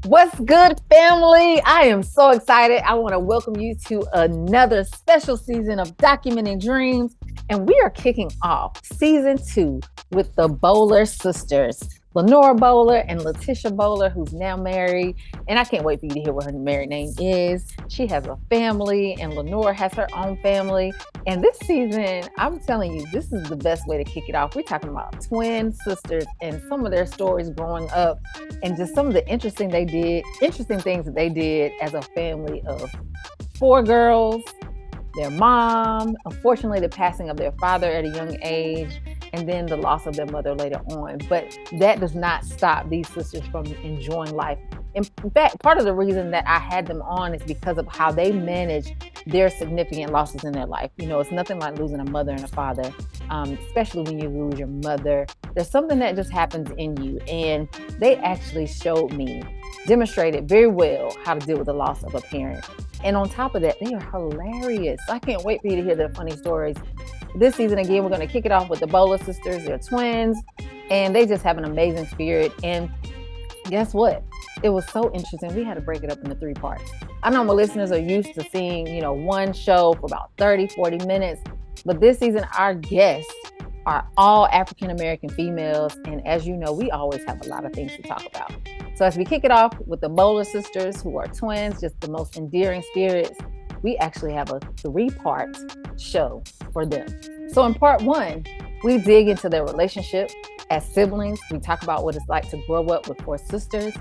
What's good, family? I am so excited. I want to welcome you to another special season of Documenting Dreams. And we are kicking off season 2 with the Bowler sisters, Lenora Bowler and Letitia Bowler, who's now married. And I can't wait for you to hear what her married name is. She has a family, and Lenora has her own family. And this season, I'm telling you, this is the best way to kick it off. We're talking about twin sisters and some of their stories growing up and just some of the interesting things that they did as a family of 4 girls, their mom, unfortunately the passing of their father at a young age, and then the loss of their mother later on. But that does not stop these sisters from enjoying life. In fact, part of the reason that I had them on is because of how they manage their significant losses in their life. You know, it's nothing like losing a mother and a father, especially when you lose your mother. There's something that just happens in you. And they actually demonstrated very well how to deal with the loss of a parent. And on top of that, they are hilarious. I can't wait for you to hear their funny stories. This season, again, we're going to kick it off with the Bowler sisters. They're twins, and they just have an amazing spirit. And guess what? It was so interesting. We had to break it up into 3 parts. I know my listeners are used to seeing, one show for about 30, 40 minutes. But this season, our guests are all African-American females. And as you know, we always have a lot of things to talk about. So as we kick it off with the Bowler sisters, who are twins, just the most endearing spirits, we actually have a 3-part show for them. So in part 1, we dig into their relationship as siblings. We talk about what it's like to grow up with 4 sisters.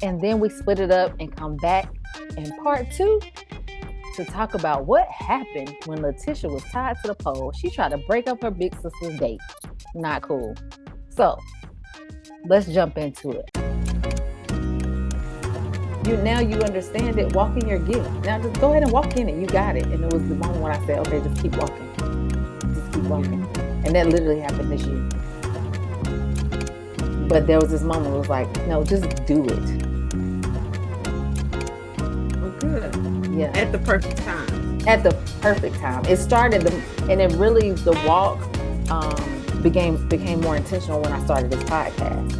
And then we split it up and come back in part 2 to talk about what happened when Letitia was tied to the pole. She tried to break up her big sister's date. Not cool. So let's jump into it. Now you understand it. Walk in your gift. Now just go ahead and walk in it. You got it. And it was the moment when I said, okay, just keep walking. Just keep walking. And that literally happened this year. But there was this moment where it was like, no, just do it. Well, good. Yeah. At the perfect time. At the perfect time. It started, and it really, the walk became more intentional when I started this podcast.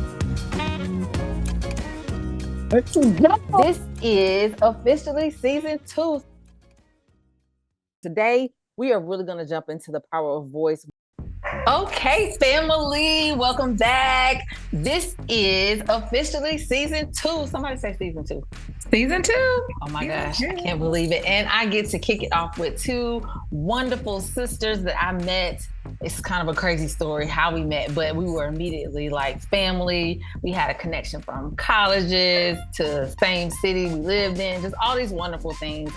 This is officially season 2. Today, we are really going to jump into the power of voice. Okay, family, welcome back. This is officially season 2. Somebody say season 2. Season 2. Oh my gosh, I can't believe it. And I get to kick it off with 2 wonderful sisters that I met. It's kind of a crazy story how we met, but we were immediately like family. We had a connection from colleges to same city we lived in, just all these wonderful things.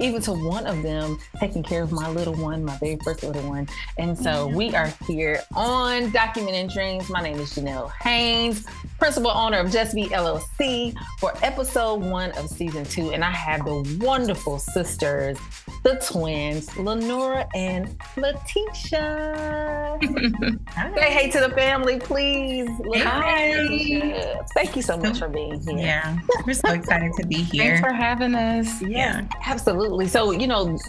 Even to one of them taking care of my little one, my very first little one. And so we are here on Documenting Dreams. My name is Jenelle Hanes, principal owner of Just Be LLC, for episode 1 of season 2. And I have the wonderful sisters, the twins, Lenora and Letitia. Say hey to the family, please. Hi. Thank you so much for being here. Yeah, we're so excited to be here. Thanks for having us. Yeah, absolutely. So,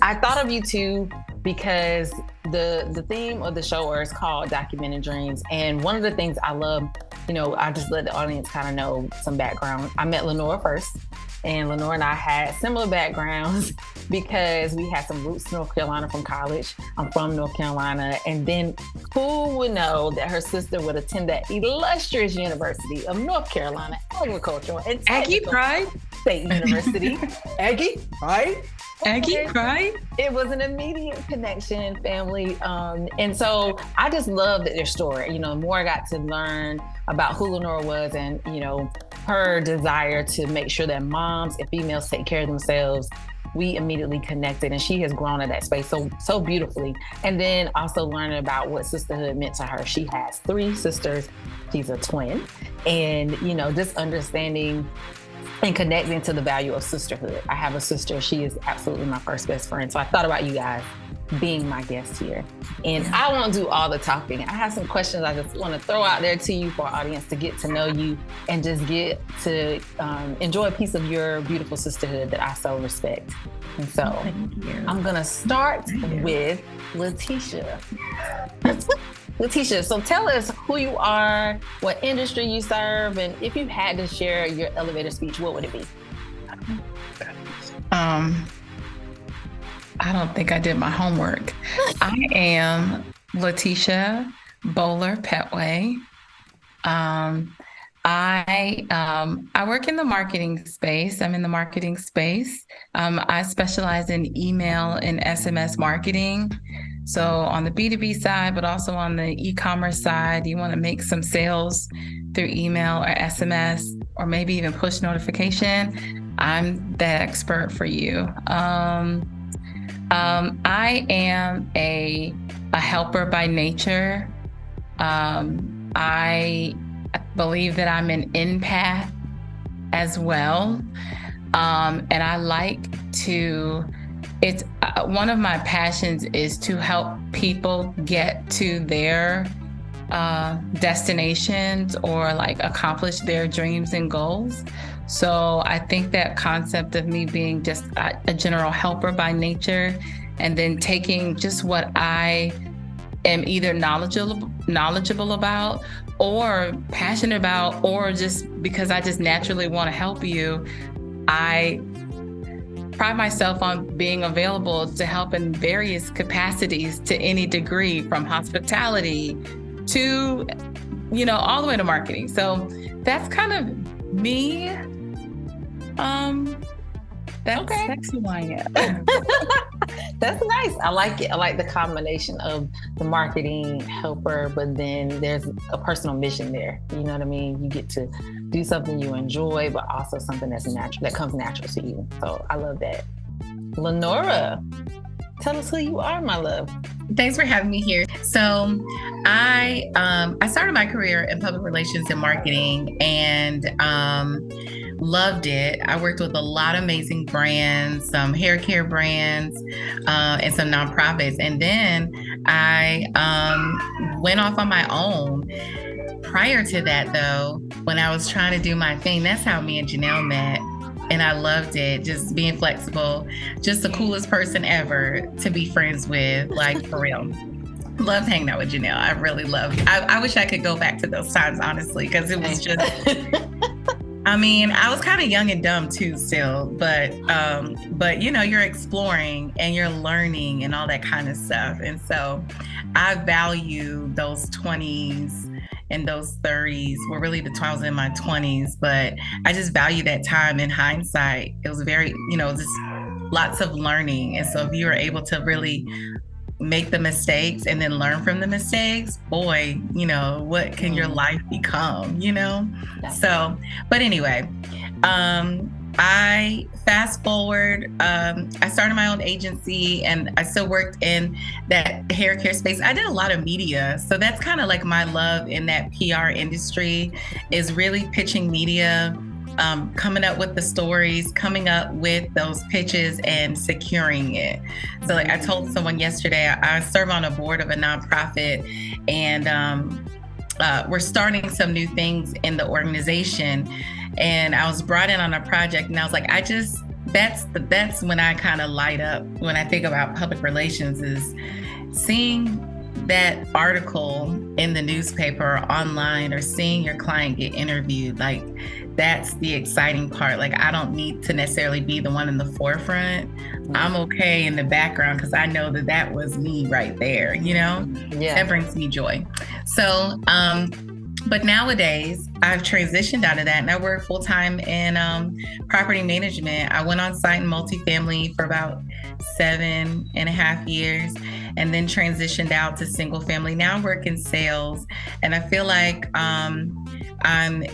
I thought of you 2 because the theme of the show is called Documenting Dreams. And one of the things I love, I just let the audience kind of know some background. I met Lenora first, and Lenora and I had similar backgrounds because we had some roots in North Carolina from college. I'm from North Carolina. And then who would know that her sister would attend that illustrious University of North Carolina Agricultural and Aggie Pride? State University. Aggie Pride? Aggie Pride? It was an immediate connection, family. And so I just loved their story. The more I got to learn about who Lenora was and, her desire to make sure that moms and females take care of themselves, we immediately connected, and she has grown in that space so beautifully. And then also learning about what sisterhood meant to her. She has 3 sisters. She's a twin. And, just understanding and connecting to the value of sisterhood. I have a sister. She is absolutely my first best friend. So I thought about you guys being my guest here. And I won't do all the talking. I have some questions I just want to throw out there to you for our audience to get to know you and just get to enjoy a piece of your beautiful sisterhood that I so respect. And so I'm going to start with Letitia. Letitia, so tell us who you are, what industry you serve, and if you had to share your elevator speech, what would it be? I don't think I did my homework. I am Letitia Bowler Petway. I work in the marketing space. I'm in the marketing space. I specialize in email and SMS marketing. So on the B2B side, but also on the e-commerce side, you want to make some sales through email or SMS, or maybe even push notification. I'm that expert for you. I am a helper by nature. I believe that I'm an empath as well. And I like to, it's one of my passions is to help people get to their destinations or like accomplish their dreams and goals. So I think that concept of me being just a general helper by nature, and then taking just what I am either knowledgeable about or passionate about, or just because I just naturally want to help you, I pride myself on being available to help in various capacities to any degree, from hospitality to, all the way to marketing. So that's kind of me. That's who I am. That's nice. I like it. I like the combination of the marketing helper, but then there's a personal mission there. You know what I mean? You get to do something you enjoy, but also something that's natural, that comes natural to you. So I love that. Lenora, tell us who you are, my love. Thanks for having me here. So I started my career in public relations and marketing, and loved it. I worked with a lot of amazing brands, some hair care brands, and some nonprofits. And then I went off on my own. Prior to that, though, when I was trying to do my thing, that's how me and Jenelle met. And I loved it, just being flexible, just the coolest person ever to be friends with, like, for real. Loved hanging out with Jenelle. I really loved it. I wish I could go back to those times, honestly, because it was just, I mean, I was kind of young and dumb too still, but you're exploring and you're learning and all that kind of stuff. And so I value those 20s and those 30s. Well, really I was in my 20s, but I just value that time. In hindsight, it was very, just lots of learning. And so if you were able to really make the mistakes and then learn from the mistakes, boy, what can your life become, So, but anyway, I fast forward, I started my own agency, and I still worked in that hair care space. I did a lot of media. So that's kind of like my love in that PR industry, is really pitching media, coming up with the stories, coming up with those pitches and securing it. So like I told someone yesterday, I serve on a board of a nonprofit, and we're starting some new things in the organization. And I was brought in on a project, and I was like, that's when I kind of light up when I think about public relations, is seeing that article in the newspaper or online, or seeing your client get interviewed. Like, that's the exciting part. Like, I don't need to necessarily be the one in the forefront. I'm okay in the background, because I know that was me right there, Yeah. That brings me joy. So, but nowadays I've transitioned out of that, and I work full time in property management. I went on site in multifamily for about 7.5 years, and then transitioned out to single family. Now I work in sales, and I feel like I'm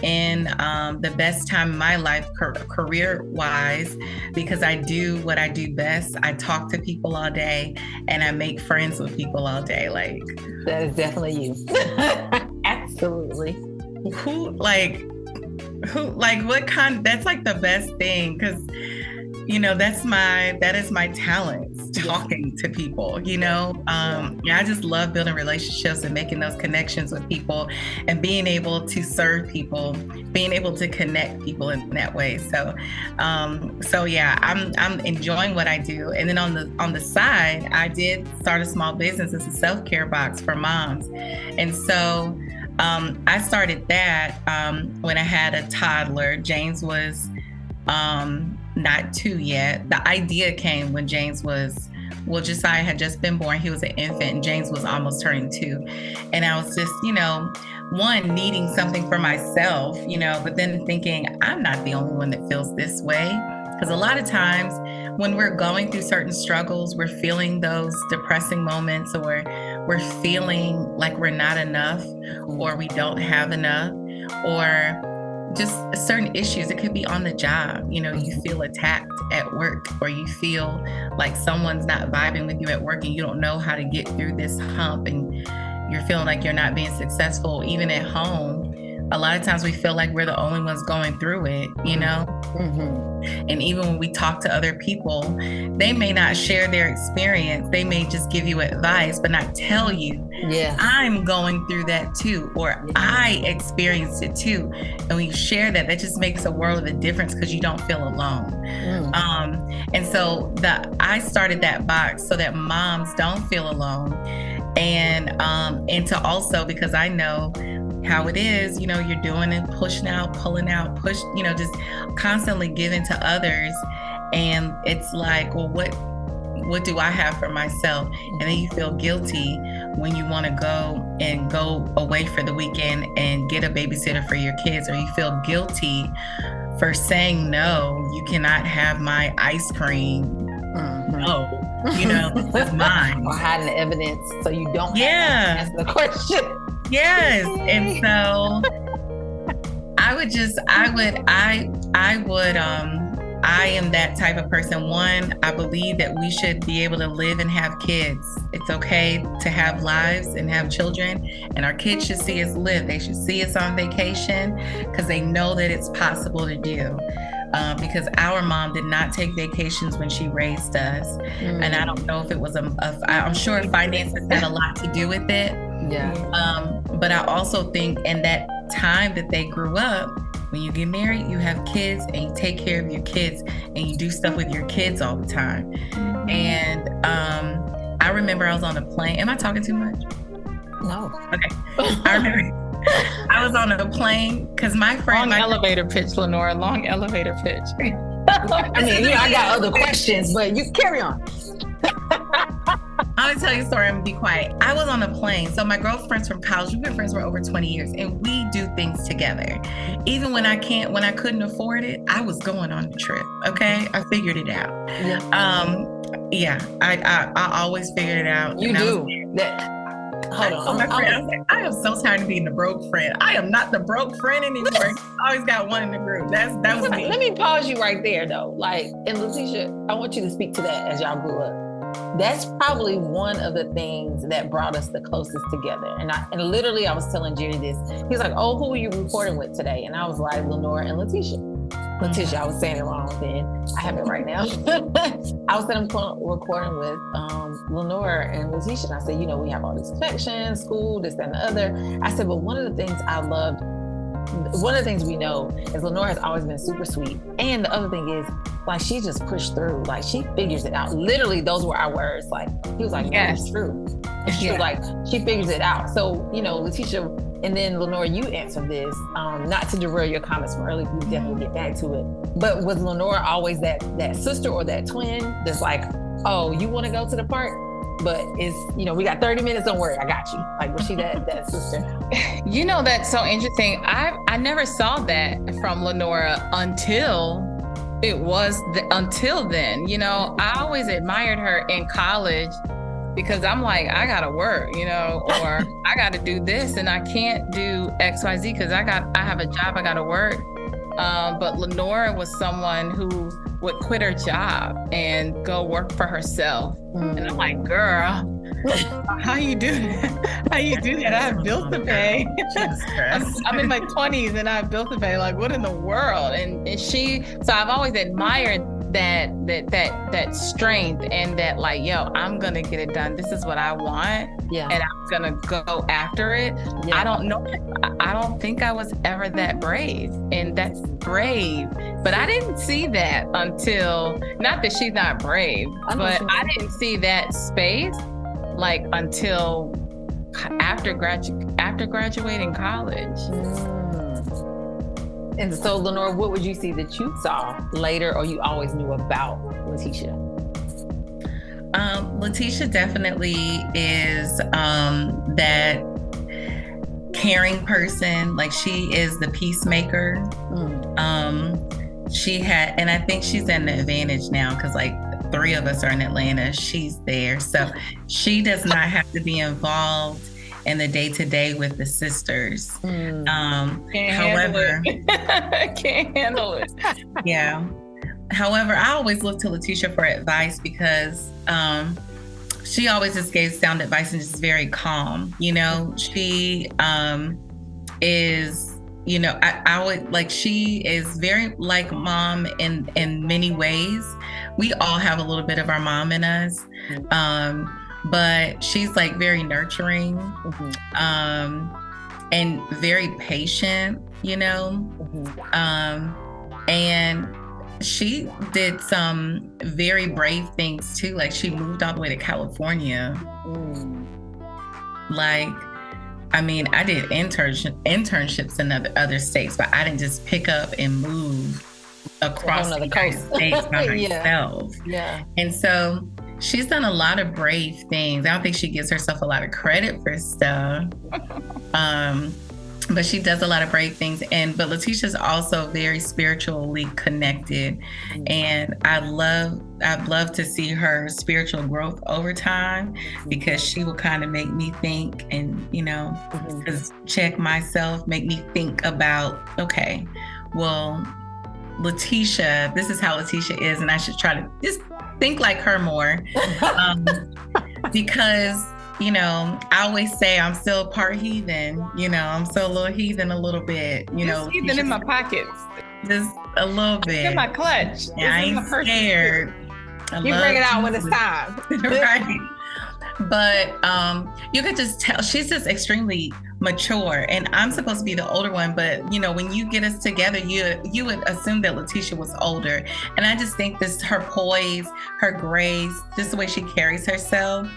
in the best time of my life career-wise, because I do what I do best. I talk to people all day, and I make friends with people all day. Like, that is definitely you. Absolutely. What kind? That's like the best thing, because that is my talent, talking to people, I just love building relationships and making those connections with people and being able to serve people, being able to connect people in that way. So yeah, I'm enjoying what I do. And then on the side, I did start a small business as a self-care box for moms. And so I started that when I had a toddler. James was not 2 yet. The idea came when James was, Josiah had just been born. He was an infant and James was almost turning 2. And I was just, one, needing something for myself, but then thinking I'm not the only one that feels this way. Because a lot of times when we're going through certain struggles, we're feeling those depressing moments, or we're feeling like we're not enough, or we don't have enough, or just certain issues. It could be on the job. You feel attacked at work, or you feel like someone's not vibing with you at work and you don't know how to get through this hump, and you're feeling like you're not being successful. Even at home, a lot of times we feel like we're the only ones going through it, And even when we talk to other people, they may not share their experience. They may just give you advice, but not tell you, I'm going through that too, or I experienced it too. And when you share that, that just makes a world of a difference because you don't feel alone. And so I started that box so that moms don't feel alone. And to also, because I know how it is, you're doing it, pushing out, pulling out, just constantly giving to others. And it's like, well, what do I have for myself? And then you feel guilty when you want to go away for the weekend and get a babysitter for your kids, or you feel guilty for saying, no, you cannot have my ice cream. No, it's mine. Or hiding the evidence so you don't have to answer the question. Yes. And so I am that type of person. One, I believe that we should be able to live and have kids. It's okay to have lives and have children, and our kids should see us live. They should see us on vacation because they know that it's possible to do. Because our mom did not take vacations when she raised us. And I don't know if it was I'm sure finances had a lot to do with it. But I also think in that time that they grew up, when you get married, you have kids and you take care of your kids and you do stuff with your kids all the time. And I remember I was on a plane. Am I talking too much? No. Okay. I remember I was on a plane because my friend. Elevator pitch, Lenora. Long elevator pitch. I mean, I got other questions, but you carry on. I'm gonna tell you a story. I'm gonna be quiet. I was on a plane. So my girlfriends from college, we've been friends for over 20 years, and we do things together. Even when I couldn't afford it, I was going on the trip. Okay, I figured it out. I always figured it out. You do that. Hold on. My friend, I was like, I am so tired of being the broke friend. I am not the broke friend anymore. I always got one in the group. That was me. Let me pause you right there, though. And Letitia, I want you to speak to that as y'all grew up. That's probably one of the things that brought us the closest together. And literally, I was telling Jerry this. He was like, "Oh, who are you recording with today?" And I was like, "Lenora and Letitia." Letitia, I was saying it wrong then. I have it right now. I was recording with Lenora and Letitia. And I said, we have all these connections, school, this, that, and the other. I said, but one of the things I loved, one of the things we know is Lenora has always been super sweet. And the other thing is, she just pushed through. She figures it out. Literally, those were our words. He was like, yes, it's true. It's true. She figures it out. So, Letitia, and then Lenora, you answered this, not to derail your comments from earlier, we definitely get back to it. But was Lenora always that sister or that twin that's like, oh, you want to go to the park? But it's, we got 30 minutes, don't worry, I got you. Was she that sister? That's so interesting. I never saw that from Lenora until then. I always admired her in college because I'm like, I gotta work, or I gotta do this and I can't do XYZ because I have a job, I gotta work. But Lenora was someone who would quit her job and go work for herself. And I'm like, girl, how you do that? How you do that? I have bills to pay. I'm in my 20s and I have bills to pay. Like, what in the world? So I've always admired that strength and that like, yo, I'm gonna get it done. This is what I want, and I'm gonna go after it. I don't know. I don't think I was ever that brave, and that's brave. But I didn't see that until, not that she's not brave, but I didn't see that space like until after graduating college. And so, Lenora, what would you see that you saw later or you always knew about Letitia? Letitia definitely is that caring person. Like, she is the peacemaker. She had, and I think she's at an advantage now because like 3 of us are in Atlanta. She's there. So she does not have to be involved in the day-to-day with the sisters. However, can't handle it. Yeah. However, I always look to Letitia for advice because she always just gave sound advice and just very calm. You know, she is, you know, I would like, she is very like mom in many ways. We all have a little bit of our mom in us. But she's like very nurturing, and very patient, you know, and she did some very brave things too. Like, she moved all the way to California. Like, I mean, I did internships in other states, but I didn't just pick up and move across the United States by myself. And so she's done a lot of brave things. I don't think she gives herself a lot of credit for stuff. But she does a lot of brave things. But Letitia's also very spiritually connected. And I'd love to see her spiritual growth over time, because she will kind of make me think and, you know, check myself, make me think about, okay, well, Letitia, this is how Letitia is, and I should try to just think like her more. Because, you know, I always say I'm still part heathen, you know, I'm still a little heathen a little bit, you know. Heathen in my pockets. Just a little bit. In my clutch. Yeah, I ain't scared. You bring it out when it's time. Right. But you could just tell she's just extremely mature, and I'm supposed to be the older one, but you know, when you get us together, you would assume that Letitia was older. And I just think this, her poise, her grace, just the way she carries herself,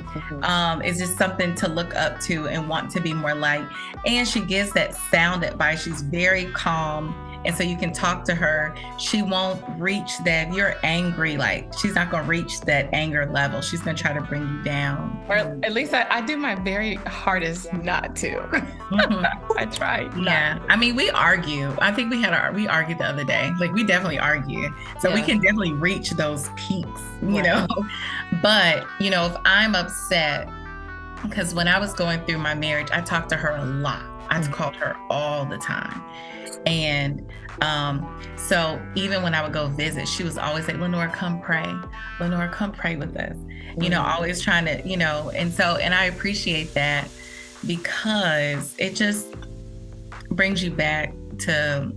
is just something to look up to and want to be more like. And she gives that sound advice. She's very calm. And so you can talk to her. She won't reach that. If you're angry, like, she's not going to reach that anger level. She's going to try to bring you down. Or at least I do my very hardest not to. I try. Yeah. I mean, we argue. I think we argued the other day. Like, we definitely argue. So we can definitely reach those peaks, you know. But, you know, if I'm upset, because when I was going through my marriage, I talked to her a lot. I called her all the time. And so even when I would go visit, she was always like, Lenora, come pray. Lenora, come pray with us. You know, always trying to, you know, and I appreciate that, because it just brings you back to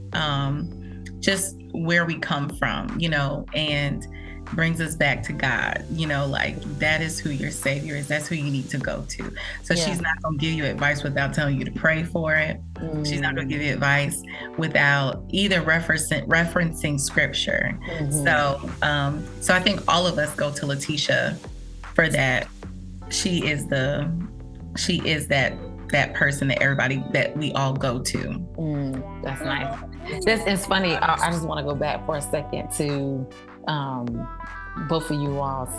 just where we come from, you know, and brings us back to God, you know, like, that is who your Savior is. That's who you need to go to. So she's not going to give you advice without telling you to pray for it. She's not going to give you advice without either referencing scripture. So I think all of us go to Letitia for that. She is that person that we all go to. That's nice. It's funny. I just want to go back for a second to both of you all's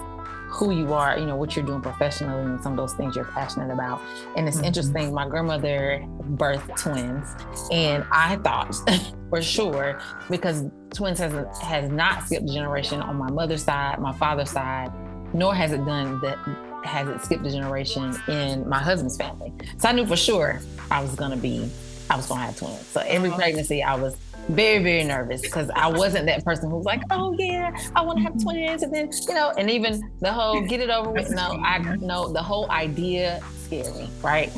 who you are, you know, what you're doing professionally and some of those things you're passionate about. And it's interesting, my grandmother birthed twins, and I thought for sure, because twins has not skipped a generation on my mother's side, my father's side, nor has it skipped a generation in my husband's family. So I knew for sure I was gonna have twins. So every pregnancy I was very, very nervous, because I wasn't that person who was like, oh yeah, I want to have twins. And then, you know, and even the whole get it over with. No, the whole idea scared me, right?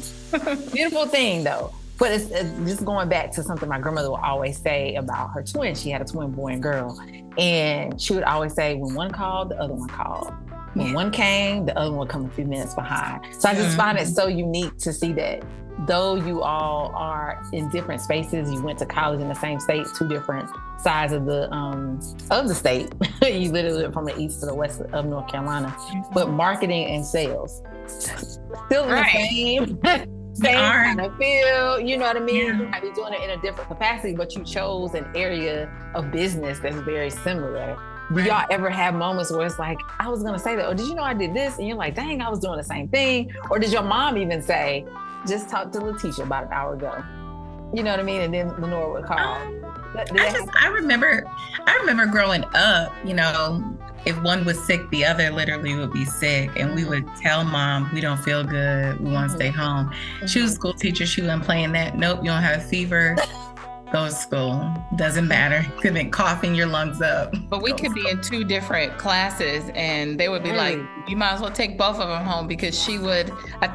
Beautiful thing though. But it's just going back to something my grandmother would always say about her twin. She had a twin boy and girl. And she would always say, when one called, the other one called. When one came, the other one would come a few minutes behind. So I just find it so unique to see that though you all are in different spaces, you went to college in the same state, two different sides of the state. You literally went from the east to the west of North Carolina. But marketing and sales, still in the same kind of field, you know what I mean? You might be doing it in a different capacity, but you chose an area of business that's very similar. Do y'all ever have moments where it's like, I was gonna say that, or did you know I did this? And you're like, dang, I was doing the same thing. Or did your mom even say, just talk to Letitia about an hour ago? You know what I mean? And then Lenora would call. I remember growing up, you know, if one was sick, the other literally would be sick. And we would tell mom, we don't feel good. We want to stay home. She was a school teacher. She wasn't playing that. Nope, you don't have a fever. Go to school. Doesn't matter. Could have been coughing your lungs up. But we could be in two different classes and they would be like, you might as well take both of them home, because I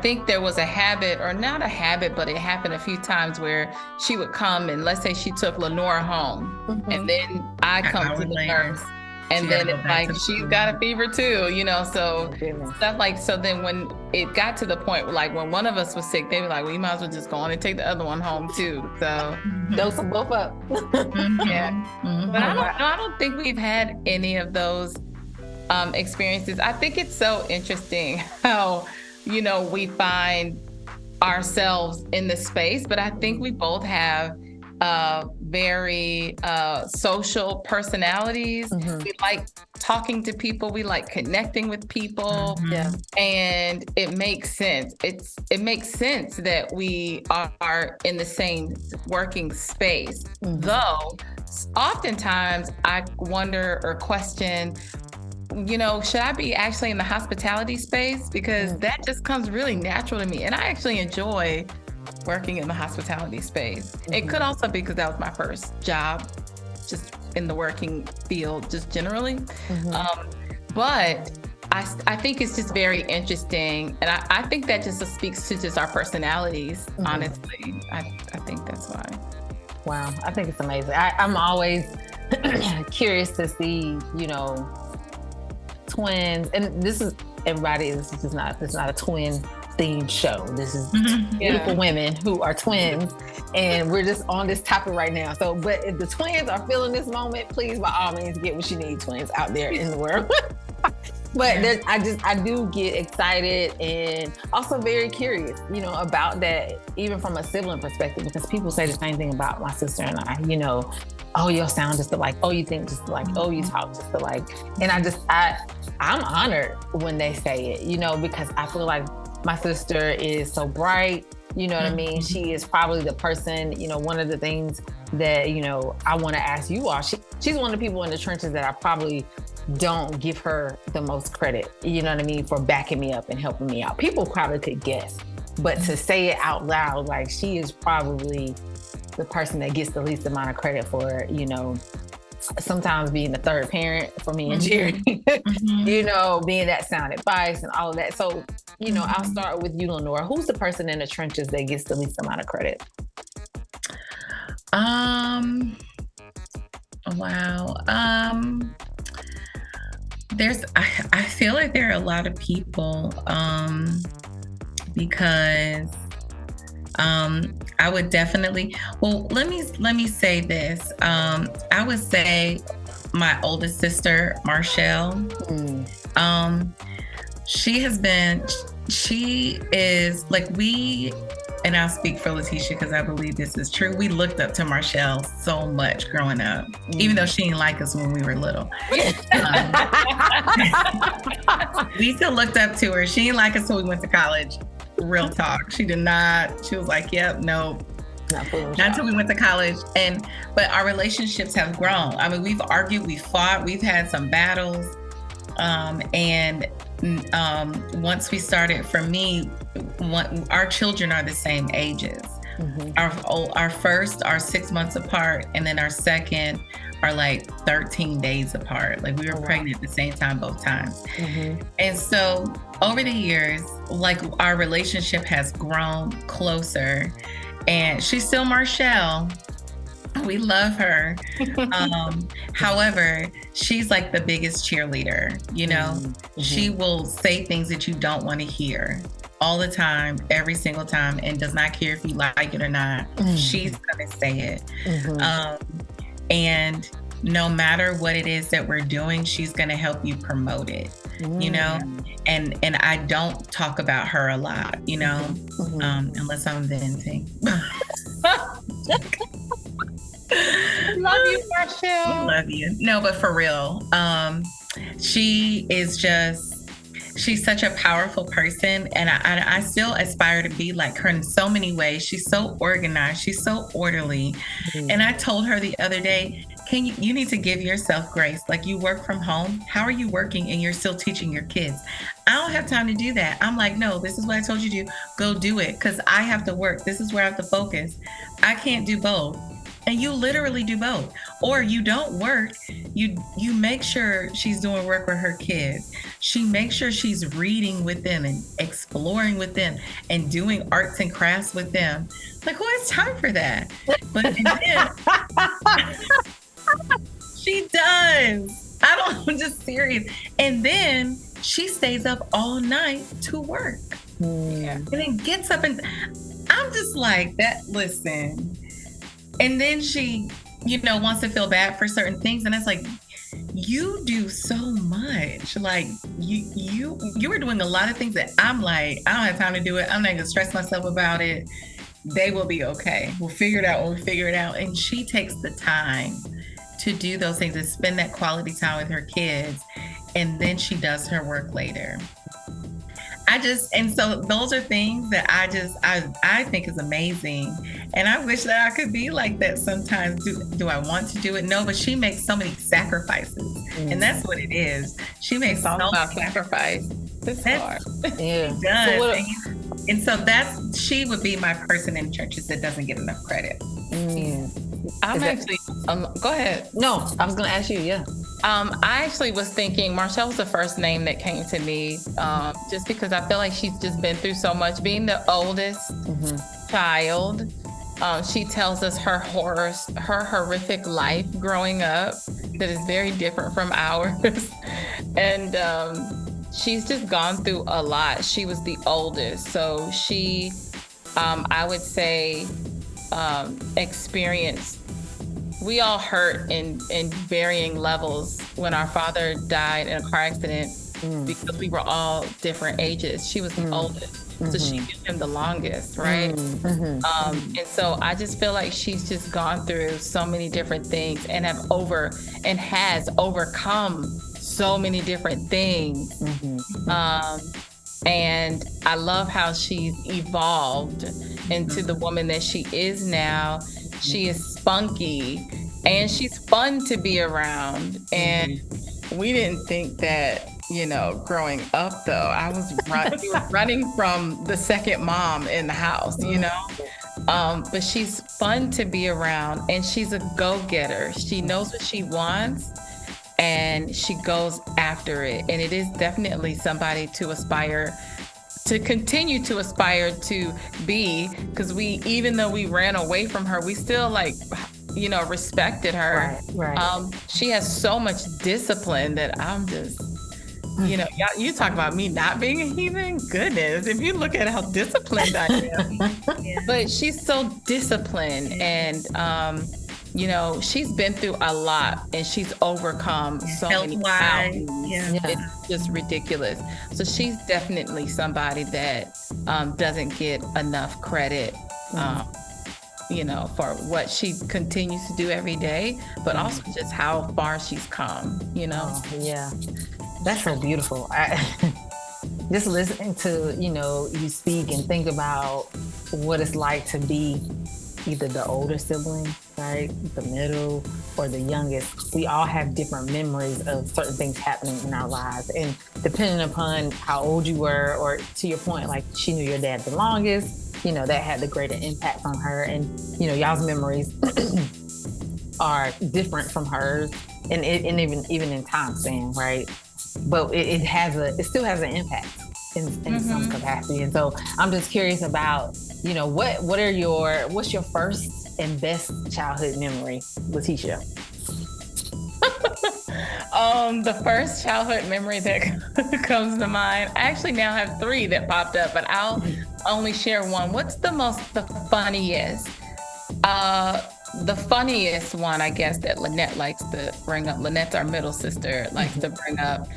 think there was a habit, or not a habit, but it happened a few times where she would come and let's say she took Lenora home and then I come to the nurse. And then it's like, she's got a fever too, you know, so stuff like, so then when it got to the point where like when one of us was sick, they were like, well, you might as well just go on and take the other one home too. So dose them both up. But I don't think we've had any of those experiences. I think it's so interesting how, you know, we find ourselves in the space, but I think we both have very social personalities. We like talking to people. We like connecting with people. And it makes sense. It makes sense that we are in the same working space. Though, oftentimes I wonder or question, you know, should I be actually in the hospitality space? Because that just comes really natural to me. And I actually enjoy working in the hospitality space. It could also be because that was my first job, just in the working field, just generally. But I think it's just very interesting. And I think that just speaks to just our personalities, honestly. I think that's why. Wow, I think it's amazing. I'm always curious to see, you know, twins. And this is, everybody, this is not a twin themed show. This is beautiful women who are twins, and we're just on this topic right now. So, but if the twins are feeling this moment, please, by all means, get what you need, twins out there in the world. But I do get excited and also very curious, you know, about that, even from a sibling perspective, because people say the same thing about my sister and I, you know, oh, your sound just alike, oh, you think just alike, oh, you talk just alike. And I'm honored when they say it, you know, because I feel like my sister is so bright, you know what I mean? She is probably the person, you know, one of the things that, you know, I want to ask you all, she's one of the people in the trenches that I probably don't give her the most credit, you know what I mean, for backing me up and helping me out. People probably could guess, but to say it out loud, like, she is probably the person that gets the least amount of credit for, you know, sometimes being the third parent for me and Jerry, you know, being that sound advice and all of that. So, you know, I'll start with you, Lenora. Who's the person in the trenches that gets the least amount of credit? Wow. I feel like there are a lot of people, because I would definitely, well, let me say this. I would say my oldest sister, Marshall, she is like, and I'll speak for Letitia because I believe this is true. We looked up to Marshall so much growing up, even though she didn't like us when we were little. We still looked up to her. She didn't like us until we went to college. Real talk. She did not. She was like, yep, no. Not until we went to college. But our relationships have grown. I mean, we've argued, we've fought, we've had some battles. Once we started, for me, our children are the same ages. Our first are 6 months apart, and then our second are like 13 days apart. Like, we were pregnant at the same time both times. And so over the years, like, our relationship has grown closer. and she's still Marshall. We love her. However, she's like the biggest cheerleader, you know? She will say things that you don't want to hear all the time, every single time, and does not care if you like it or not. She's going to say it. And no matter what it is that we're doing, she's going to help you promote it, you know? And I don't talk about her a lot, you know, unless I'm venting. Love you, Marshall. Love you. No, but for real, she is just, she's such a powerful person, and I still aspire to be like her in so many ways. She's so organized. She's so orderly. And I told her the other day, you need to give yourself grace. Like, you work from home. How are you working and you're still teaching your kids? I don't have time to do that. I'm like, no, this is what I told you to do. Go do it, because I have to work. This is where I have to focus. I can't do both. And you literally do both. Or you don't work. You make sure she's doing work with her kids. She makes sure she's reading with them and exploring with them and doing arts and crafts with them. Like, who has time for that? But then, she does. I'm just serious. And then she stays up all night to work. And then gets up, and I'm just like, that, listen. And then she, you know, wants to feel bad for certain things. And it's like, you do so much. Like, you were doing a lot of things that I'm like, I don't have time to do it. I'm not gonna stress myself about it. They will be okay. We'll figure it out when we figure it out. And she takes the time to do those things and spend that quality time with her kids. And then she does her work later. And so those are things that I think is amazing. And I wish that I could be like that sometimes. Do I want to do it? No, but she makes so many sacrifices. And that's what it is. She makes it's all about sacrifice. It's hard. Yeah. And so she would be my person in churches that doesn't get enough credit. Go ahead. No, I was going to ask you, yeah. I actually was thinking Marshall was the first name that came to me, just because I feel like she's just been through so much. Being the oldest child, she tells us her horrific life growing up that is very different from ours. And she's just gone through a lot. She was the oldest. So she, I would say, experienced. We all hurt in varying levels when our father died in a car accident because we were all different ages. She was the oldest, so she knew him the longest, right? And so I just feel like she's just gone through so many different things and has overcome so many different things. And I love how she's evolved into the woman that she is now. She is spunky and she's fun to be around. And we didn't think that, you know, growing up though, we were running from the second mom in the house, you know? But she's fun to be around and she's a go-getter. She knows what she wants and she goes after it. And it is definitely somebody to continue to aspire to be, because even though we ran away from her, we still respected her. Right. She has so much discipline that I'm just, you talk about me not being a heathen. Goodness, if you look at how disciplined I am. But she's so disciplined and, she's been through a lot and she's overcome so many mountains. It's just ridiculous. So she's definitely somebody that doesn't get enough credit, for what she continues to do every day, but also just how far she's come, That's so beautiful. Just listening to, you speak and think about what it's like to be either the older sibling, right, the middle, or the youngest. We all have different memories of certain things happening in our lives. And depending upon how old you were, or to your point, like she knew your dad the longest, that had the greater impact on her. And, y'all's memories are different from hers, and even in time span, right? But it still has an impact in some capacity. And so I'm just curious about what's your first and best childhood memory, Letitia? The first childhood memory that comes to mind, I actually now have 3 that popped up, but I'll only share one. What's the funniest? The funniest one, I guess, that Lynette likes to bring up. Lynette's our middle sister, likes to bring up.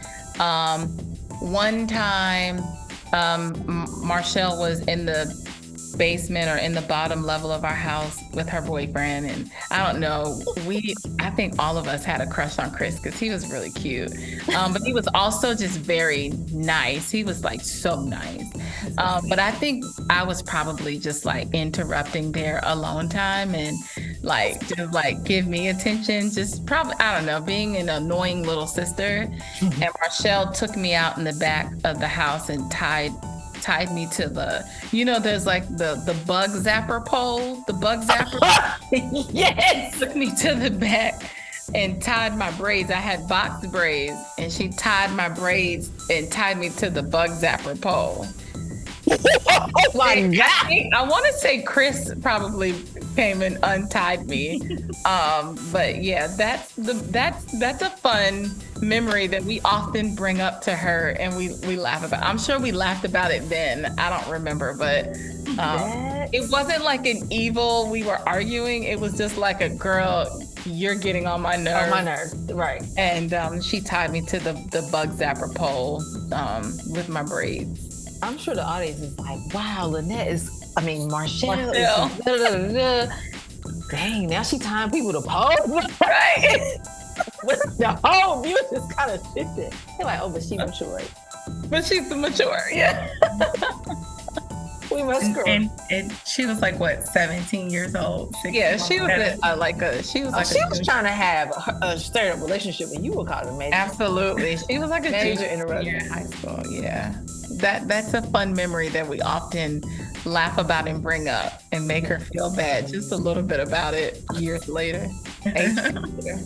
One time, Marshall was in the basement or in the bottom level of our house with her boyfriend, and I don't know, I think all of us had a crush on Chris because he was really cute, but he was also just very nice. He was like so nice, but I think I was probably just like interrupting their alone time and just give me attention, just probably, I don't know, being an annoying little sister. And Marshall took me out in the back of the house and tied me to there's like the bug zapper pole, Yes. Took me to the back and tied my braids. I had box braids, and she tied my braids and tied me to the bug zapper pole. Oh my God. I want to say Chris probably came and untied me. But yeah, that's a fun memory that we often bring up to her, and we laugh about. I'm sure we laughed about it then. I don't remember, but it wasn't like an evil, we were arguing. It was just like a girl, you're getting on my nerves. On my nerves, right. And she tied me to the bug zapper pole with my braids. I'm sure the audience is like, wow, Marshall Marshall. Dang, now she tying people to pole? Right. The whole view just kind of shifted. They're like, oh, but she's mature. But she's mature, yeah. We must grow. And she was like, what, 17 years old? Yeah, she was she was trying to have a straight up relationship, and you were calling a major. Absolutely. She was like a major junior interruption. in high school, yeah. That's a fun memory that we often laugh about and bring up and make her feel bad just a little bit about it years later. 8 years later.